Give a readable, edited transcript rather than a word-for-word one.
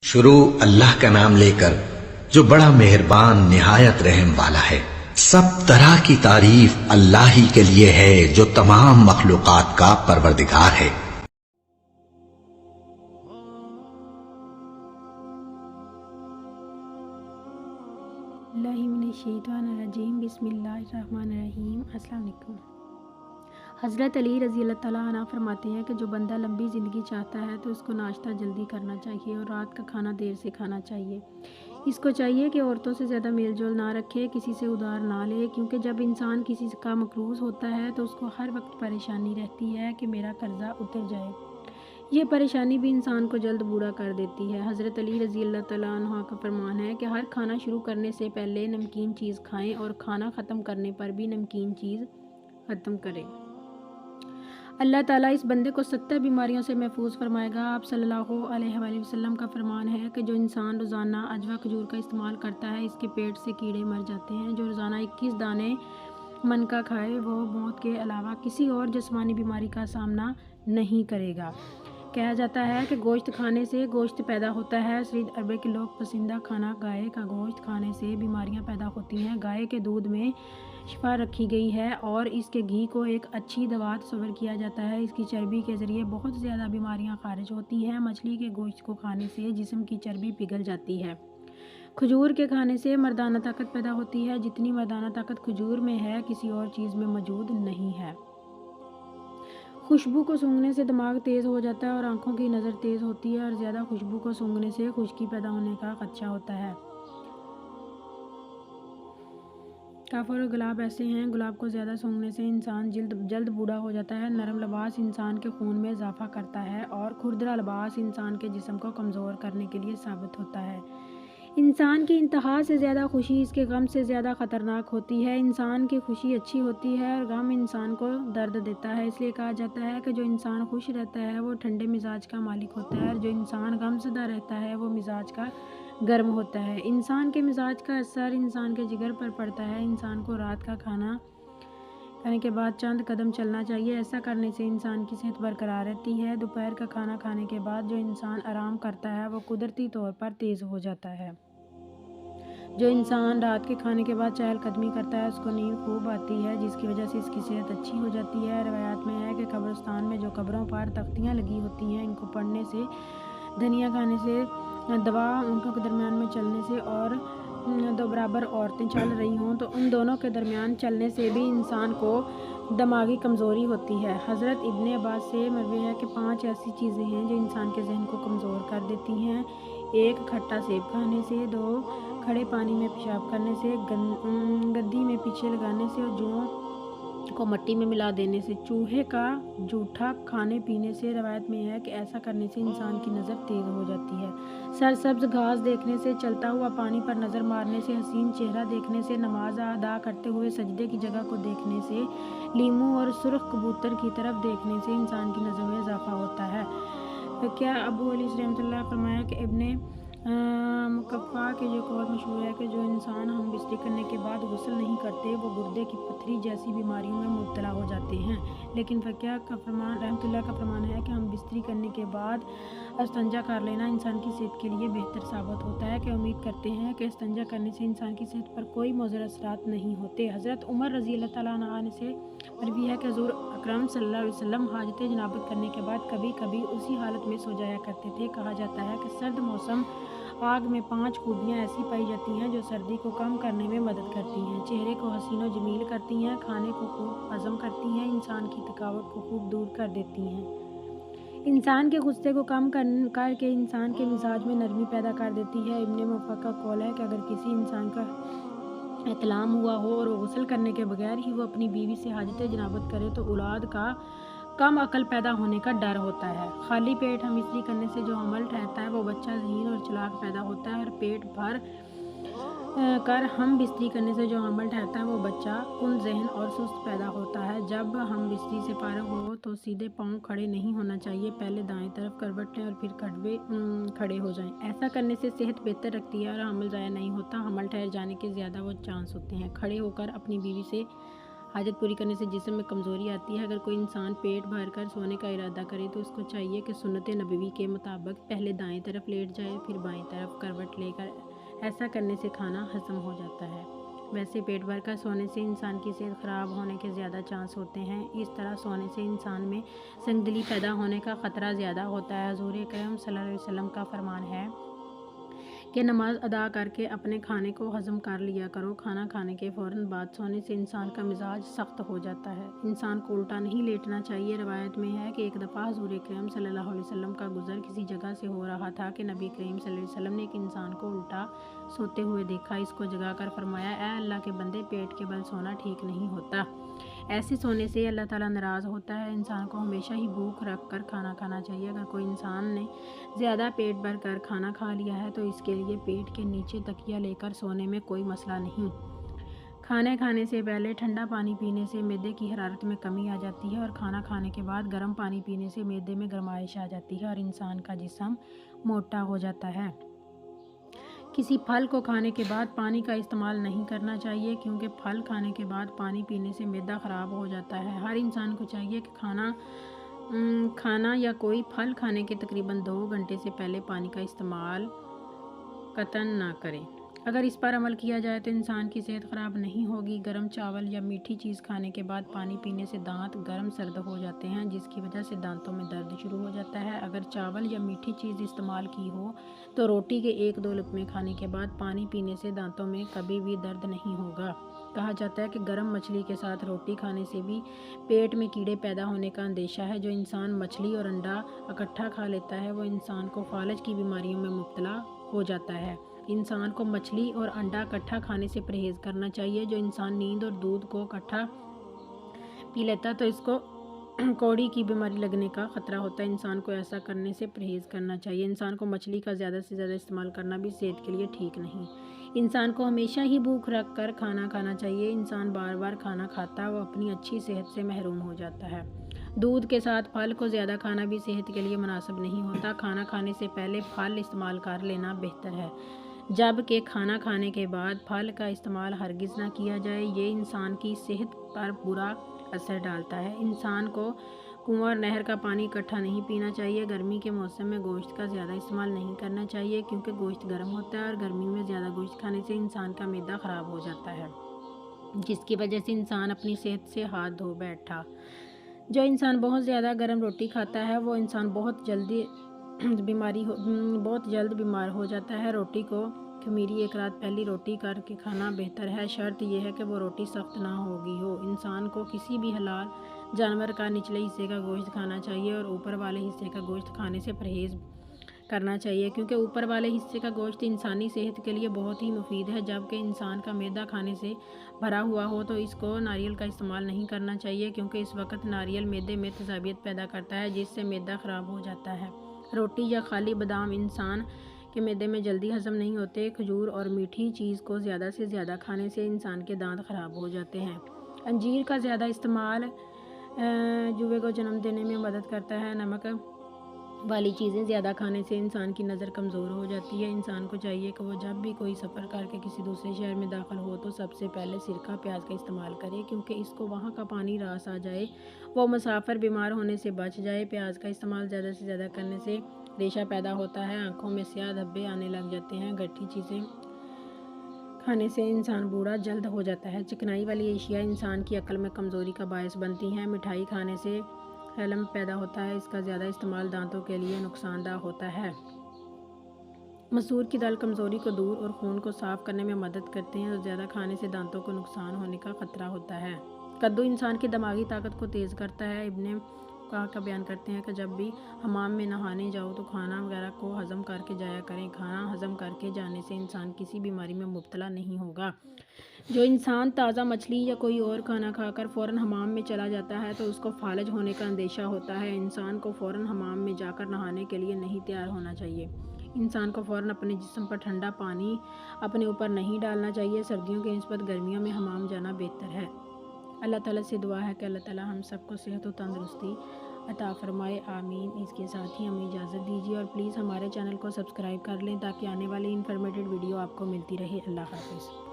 شروع اللہ کا نام لے کر جو بڑا مہربان نہایت رحم والا ہے۔ سب طرح کی تعریف اللہ ہی کے لیے ہے جو تمام مخلوقات کا پروردگار ہے۔ اللہ من الشیطان الرجیم، بسم اللہ الرحمن الرحیم۔ السلام علیکم۔ حضرت علی رضی اللہ تعالیٰ عنہ فرماتے ہیں کہ جو بندہ لمبی زندگی چاہتا ہے تو اس کو ناشتہ جلدی کرنا چاہیے اور رات کا کھانا دیر سے کھانا چاہیے۔ اس کو چاہیے کہ عورتوں سے زیادہ میل جول نہ رکھے، کسی سے ادھار نہ لے، کیونکہ جب انسان کسی کا مقروض ہوتا ہے تو اس کو ہر وقت پریشانی رہتی ہے کہ میرا قرضہ اتر جائے۔ یہ پریشانی بھی انسان کو جلد بوڑھا کر دیتی ہے۔ حضرت علی رضی اللہ تعالیٰ عنہ کا فرمان ہے کہ ہر کھانا شروع کرنے سے پہلے نمکین چیز کھائیں اور کھانا ختم کرنے پر بھی نمکین چیز ختم کریں۔ اللہ تعالیٰ اس بندے کو 70 بیماریوں سے محفوظ فرمائے گا۔ آپ صلی اللہ علیہ وآلہ وسلم کا فرمان ہے کہ جو انسان روزانہ عجوہ کھجور کا استعمال کرتا ہے اس کے پیٹ سے کیڑے مر جاتے ہیں۔ جو روزانہ 21 دانے منکا کھائے وہ موت کے علاوہ کسی اور جسمانی بیماری کا سامنا نہیں کرے گا۔ کہا جاتا ہے کہ گوشت کھانے سے گوشت پیدا ہوتا ہے۔ سعودی عرب کے لوگ پسندہ کھانا گائے کا گوشت کھانے سے بیماریاں پیدا ہوتی ہیں۔ گائے کے دودھ میں شفا رکھی گئی ہے اور اس کے گھی کو ایک اچھی دوا تصور کیا جاتا ہے۔ اس کی چربی کے ذریعے بہت زیادہ بیماریاں خارج ہوتی ہیں۔ مچھلی کے گوشت کو کھانے سے جسم کی چربی پگھل جاتی ہے۔ کھجور کے کھانے سے مردانہ طاقت پیدا ہوتی ہے۔ جتنی مردانہ طاقت کھجور میں ہے کسی اور چیز میں موجود نہیں ہے۔ خوشبو کو سونگھنے سے دماغ تیز ہو جاتا ہے اور آنکھوں کی نظر تیز ہوتی ہے، اور زیادہ خوشبو کو سونگھنے سے خشکی پیدا ہونے کا خدشہ ہوتا ہے۔ کافور اور گلاب ایسے ہیں۔ گلاب کو زیادہ سونگھنے سے انسان جلد بوڑھا ہو جاتا ہے۔ نرم لباس انسان کے خون میں اضافہ کرتا ہے اور کھردرا لباس انسان کے جسم کو کمزور کرنے کے لیے ثابت ہوتا ہے۔ انسان کی انتہا سے زیادہ خوشی اس کے غم سے زیادہ خطرناک ہوتی ہے۔ انسان کی خوشی اچھی ہوتی ہے اور غم انسان کو درد دیتا ہے۔ اس لیے کہا جاتا ہے کہ جو انسان خوش رہتا ہے وہ ٹھنڈے مزاج کا مالک ہوتا ہے اور جو انسان غم زدہ رہتا ہے وہ مزاج کا گرم ہوتا ہے۔ انسان کے مزاج کا اثر انسان کے جگر پر پڑتا ہے۔ انسان کو رات کا کھانا کھانے کے بعد چند قدم چلنا چاہیے۔ ایسا کرنے سے انسان کی صحت برقرار رہتی ہے۔ دوپہر کا کھانا کھانے کے بعد جو انسان آرام کرتا ہے وہ قدرتی طور پر تیز ہو جاتا ہے۔ جو انسان رات کے کھانے کے بعد چہل قدمی کرتا ہے اس کو نیند خوب آتی ہے، جس کی وجہ سے اس کی صحت اچھی ہو جاتی ہے۔ روایات میں ہے کہ قبرستان میں جو قبروں پر تختیاں لگی ہوتی ہیں ان کو پڑھنے سے، دھنیا کھانے سے، دوا اونٹوں کے درمیان میں چلنے سے اور دو برابر عورتیں چل رہی ہوں تو ان دونوں کے درمیان چلنے سے بھی انسان کو دماغی کمزوری ہوتی ہے۔ حضرت ابن عباس سے مروی ہے کہ 5 ایسی چیزیں ہیں جو انسان کے ذہن کو کمزور کر دیتی ہیں: 1 کھٹا سیب کھانے سے، 2 کھڑے پانی میں پیشاب کرنے سے، گدی میں پیچھے لگانے سے اور جوؤں کو مٹی میں ملا دینے سے، چوہے کا جوٹھا کھانے پینے سے۔ روایت میں ہے کہ ایسا کرنے سے انسان کی نظر تیز ہو جاتی ہے۔ سرسبز گھاس دیکھنے سے، چلتا ہوا پانی پر نظر مارنے سے، حسین چہرہ دیکھنے سے، نماز ادا کرتے ہوئے سجدے کی جگہ کو دیکھنے سے، لیموں اور سرخ کبوتر کی طرف دیکھنے سے انسان کی نظر میں اضافہ ہوتا ہے۔ کیا ابو علی رحمۃ اللہ فرمایا کہ ابن مقفع کے یہ قول مشہور ہے کہ جو انسان ہم بستری کرنے کے بعد غسل نہیں کرتے وہ گردے کی پتھری جیسی بیماریوں میں مبتلا ہو جاتے ہیں، لیکن فقیہ کا فرمان رحمۃ اللہ کا فرمان ہے کہ ہم بستری کرنے کے بعد استنجا کر لینا انسان کی صحت کے لیے بہتر ثابت ہوتا ہے۔ کہ امید کرتے ہیں کہ استنجا کرنے سے انسان کی صحت پر کوئی مضر اثرات نہیں ہوتے۔ حضرت عمر رضی اللہ تعالیٰ عنہ سے مروی ہے کہ حضور اکرم صلی اللہ علیہ وسلم حاجت جنابت کرنے کے بعد کبھی کبھی اسی حالت میں سو جایا کرتے تھے۔ کہا جاتا ہے کہ سرد موسم آگ میں 5 خوبیاں ایسی پائی جاتی ہیں جو سردی کو کم کرنے میں مدد کرتی ہیں: چہرے کو حسین و جمیل کرتی ہیں، کھانے کو خوب ہضم کرتی ہیں، انسان کی تھکاوٹ کو خوب دور کر دیتی ہیں، انسان کے غصے کو کم کر کے انسان کے مزاج میں نرمی پیدا کر دیتی ہے۔ ابن مقفع کا قول ہے کہ اگر کسی انسان کا احتلام ہوا ہو اور وہ غسل کرنے کے بغیر ہی وہ اپنی بیوی سے حاجت جنابت کرے تو اولاد کا کم عقل پیدا ہونے کا ڈر ہوتا ہے۔ خالی پیٹ ہم بستری کرنے سے جو حمل ٹھہرتا ہے وہ بچہ ذہین اور چلاک پیدا ہوتا ہے، اور پیٹ بھر کر ہم بستری کرنے سے جو حمل ٹھہرتا ہے وہ بچہ کن ذہن اور سست پیدا ہوتا ہے۔ جب ہم بستری سے فارغ ہو تو سیدھے پاؤں کھڑے نہیں ہونا چاہیے، پہلے دائیں طرف کروٹ لیں اور پھر کھڑے ہو جائیں۔ ایسا کرنے سے صحت بہتر رکھتی ہے اور حمل ضائع نہیں ہوتا۔ حمل ٹھہر جانے کے زیادہ وہ چانس ہوتے ہیں۔ کھڑے ہو کر اپنی بیوی سے حاجت پوری کرنے سے جسم میں کمزوری آتی ہے۔ اگر کوئی انسان پیٹ بھر کر سونے کا ارادہ کرے تو اس کو چاہیے کہ سنت نبوی کے مطابق پہلے دائیں طرف لیٹ جائے، پھر بائیں طرف کروٹ لے کر۔ ایسا کرنے سے کھانا ہضم ہو جاتا ہے۔ ویسے پیٹ بھر کر سونے سے انسان کی صحت خراب ہونے کے زیادہ چانس ہوتے ہیں۔ اس طرح سونے سے انسان میں سنگ دلی پیدا ہونے کا خطرہ زیادہ ہوتا ہے۔ حضور اکرم صلی اللہ علیہ وسلم کا فرمان ہے کہ نماز ادا کر کے اپنے کھانے کو ہضم کر لیا کرو۔ کھانا کھانے کے فوراً بعد سونے سے انسان کا مزاج سخت ہو جاتا ہے۔ انسان کو الٹا نہیں لیٹنا چاہیے۔ روایت میں ہے کہ ایک دفعہ حضور اکرم صلی اللہ علیہ وسلم کا گزر کسی جگہ سے ہو رہا تھا کہ نبی کریم صلی اللہ علیہ وسلم نے ایک انسان کو الٹا سوتے ہوئے دیکھا۔ اس کو جگا کر فرمایا، اے اللہ کے بندے، پیٹ کے بل سونا ٹھیک نہیں ہوتا۔ ایسے سونے سے اللہ تعالیٰ ناراض ہوتا ہے۔ انسان کو ہمیشہ ہی بھوک رکھ کر کھانا کھانا چاہیے۔ اگر کوئی انسان نے زیادہ پیٹ بھر کر کھانا کھا لیا ہے تو اس کے لیے پیٹ کے نیچے تکیہ لے کر سونے میں کوئی مسئلہ نہیں۔ کھانے کھانے سے پہلے ٹھنڈا پانی پینے سے معدے کی حرارت میں کمی آ جاتی ہے، اور کھانا کھانے کے بعد گرم پانی پینے سے معدے میں گرمائش آ جاتی ہے اور انسان کا جسم موٹا ہو جاتا ہے۔ کسی پھل کو کھانے کے بعد پانی کا استعمال نہیں کرنا چاہیے، کیونکہ پھل کھانے کے بعد پانی پینے سے معدہ خراب ہو جاتا ہے۔ ہر انسان کو چاہیے کہ کھانا یا کوئی پھل کھانے کے تقریباً 2 گھنٹے سے پہلے پانی کا استعمال قطعاً نہ کرے۔ اگر اس پر عمل کیا جائے تو انسان کی صحت خراب نہیں ہوگی۔ گرم چاول یا میٹھی چیز کھانے کے بعد پانی پینے سے دانت گرم سرد ہو جاتے ہیں، جس کی وجہ سے دانتوں میں درد شروع ہو جاتا ہے۔ اگر چاول یا میٹھی چیز استعمال کی ہو تو روٹی کے 1-2 لقمے کھانے کے بعد پانی پینے سے دانتوں میں کبھی بھی درد نہیں ہوگا۔ کہا جاتا ہے کہ گرم مچھلی کے ساتھ روٹی کھانے سے بھی پیٹ میں کیڑے پیدا ہونے کا اندیشہ ہے۔ جو انسان مچھلی اور انڈا اکٹھا کھا لیتا ہے وہ انسان کو فالج کی بیماریوں میں مبتلا ہو جاتا ہے۔ انسان کو مچھلی اور انڈا اکٹھا کھانے سے پرہیز کرنا چاہیے۔ جو انسان نیند اور دودھ کو اکٹھا پی لیتا تو اس کو کوڑی کی بیماری لگنے کا خطرہ ہوتا ہے۔ انسان کو ایسا کرنے سے پرہیز کرنا چاہیے۔ انسان کو مچھلی کا زیادہ سے زیادہ استعمال کرنا بھی صحت کے لیے ٹھیک نہیں۔ انسان کو ہمیشہ ہی بھوک رکھ کر کھانا کھانا چاہیے۔ انسان بار بار کھانا کھاتا ہے وہ اپنی اچھی صحت سے محروم ہو جاتا ہے۔ دودھ کے ساتھ پھل کو زیادہ کھانا بھی صحت کے لیے مناسب نہیں ہوتا۔ کھانا کھانے سے پہلے پھل استعمال کر لینا بہتر ہے، جبکہ کھانا کھانے کے بعد پھل کا استعمال ہرگز نہ کیا جائے۔ یہ انسان کی صحت پر برا اثر ڈالتا ہے۔ انسان کو کنواں اور نہر کا پانی اکٹھا نہیں پینا چاہیے۔ گرمی کے موسم میں گوشت کا زیادہ استعمال نہیں کرنا چاہیے، کیونکہ گوشت گرم ہوتا ہے اور گرمی میں زیادہ گوشت کھانے سے انسان کا معدہ خراب ہو جاتا ہے، جس کی وجہ سے انسان اپنی صحت سے ہاتھ دھو بیٹھا۔ جو انسان بہت زیادہ گرم روٹی کھاتا ہے وہ انسان بہت جلد بیمار ہو جاتا ہے۔ روٹی کو خمیری 1 رات پہلی روٹی کر کے کھانا بہتر ہے۔ شرط یہ ہے کہ وہ روٹی سخت نہ ہوگی ہو۔ انسان کو کسی بھی حلال جانور کا نچلے حصے کا گوشت کھانا چاہیے اور اوپر والے حصے کا گوشت کھانے سے پرہیز کرنا چاہیے، کیونکہ اوپر والے حصے کا گوشت انسانی صحت کے لیے بہت ہی مفید ہے۔ جبکہ انسان کا معدہ کھانے سے بھرا ہوا ہو تو اس کو ناریل کا استعمال نہیں کرنا چاہیے، کیونکہ اس وقت ناریل معدے میں تیزابیت پیدا کرتا ہے، جس سے معدہ خراب ہو جاتا ہے۔ روٹی یا خالی بادام انسان کے معدے میں جلدی ہضم نہیں ہوتے۔ کھجور اور میٹھی چیز کو زیادہ سے زیادہ کھانے سے انسان کے دانت خراب ہو جاتے ہیں۔ انجیر کا زیادہ استعمال جوے کو جنم دینے میں مدد کرتا ہے۔ نمک والی چیزیں زیادہ کھانے سے انسان کی نظر کمزور ہو جاتی ہے۔ انسان کو چاہیے کہ وہ جب بھی کوئی سفر کر کے کسی دوسرے شہر میں داخل ہو تو سب سے پہلے سرکہ پیاز کا استعمال کرے، کیونکہ اس کو وہاں کا پانی راس آ جائے، وہ مسافر بیمار ہونے سے بچ جائے۔ پیاز کا استعمال زیادہ سے زیادہ کرنے سے ریشہ پیدا ہوتا ہے، آنکھوں میں سیاہ دھبے آنے لگ جاتے ہیں۔ گٹھی چیزیں کھانے سے انسان بوڑھا جلد ہو جاتا ہے۔ چکنائی والی اشیاء انسان کی عقل میں کمزوری کا باعث بنتی ہیں۔ مٹھائی کھانے سے حلم پیدا ہوتا ہے، اس کا زیادہ استعمال دانتوں کے لیے نقصان دہ ہوتا ہے۔ مسور کی دال کمزوری کو دور اور خون کو صاف کرنے میں مدد کرتے ہیں، اور زیادہ کھانے سے دانتوں کو نقصان ہونے کا خطرہ ہوتا ہے۔ کدو انسان کی دماغی طاقت کو تیز کرتا ہے۔ ابن کا بیان کرتے ہیں کہ جب بھی حمام میں نہانے جاؤ تو کھانا وغیرہ کو ہضم کر کے جایا کریں۔ کھانا ہضم کر کے جانے سے انسان کسی بیماری میں مبتلا نہیں ہوگا۔ جو انسان تازہ مچھلی یا کوئی اور کھانا کھا کر فوراً حمام میں چلا جاتا ہے تو اس کو فالج ہونے کا اندیشہ ہوتا ہے۔ انسان کو فوراً حمام میں جا کر نہانے کے لیے نہیں تیار ہونا چاہیے۔ انسان کو فوراً اپنے جسم پر ٹھنڈا پانی اپنے اوپر نہیں ڈالنا چاہیے۔ سردیوں کی نسبت گرمیوں میں حمام جانا بہتر ہے۔ اللہ تعالیٰ سے دعا ہے کہ اللہ تعالیٰ ہم سب کو صحت و تندرستی عطا فرمائے، آمین۔ اس کے ساتھ ہی ہمیں اجازت دیجیے اور پلیز ہمارے چینل کو سبسکرائب کر لیں تاکہ آنے والی انفارمیٹیو ویڈیو آپ کو ملتی رہے۔ اللہ حافظ۔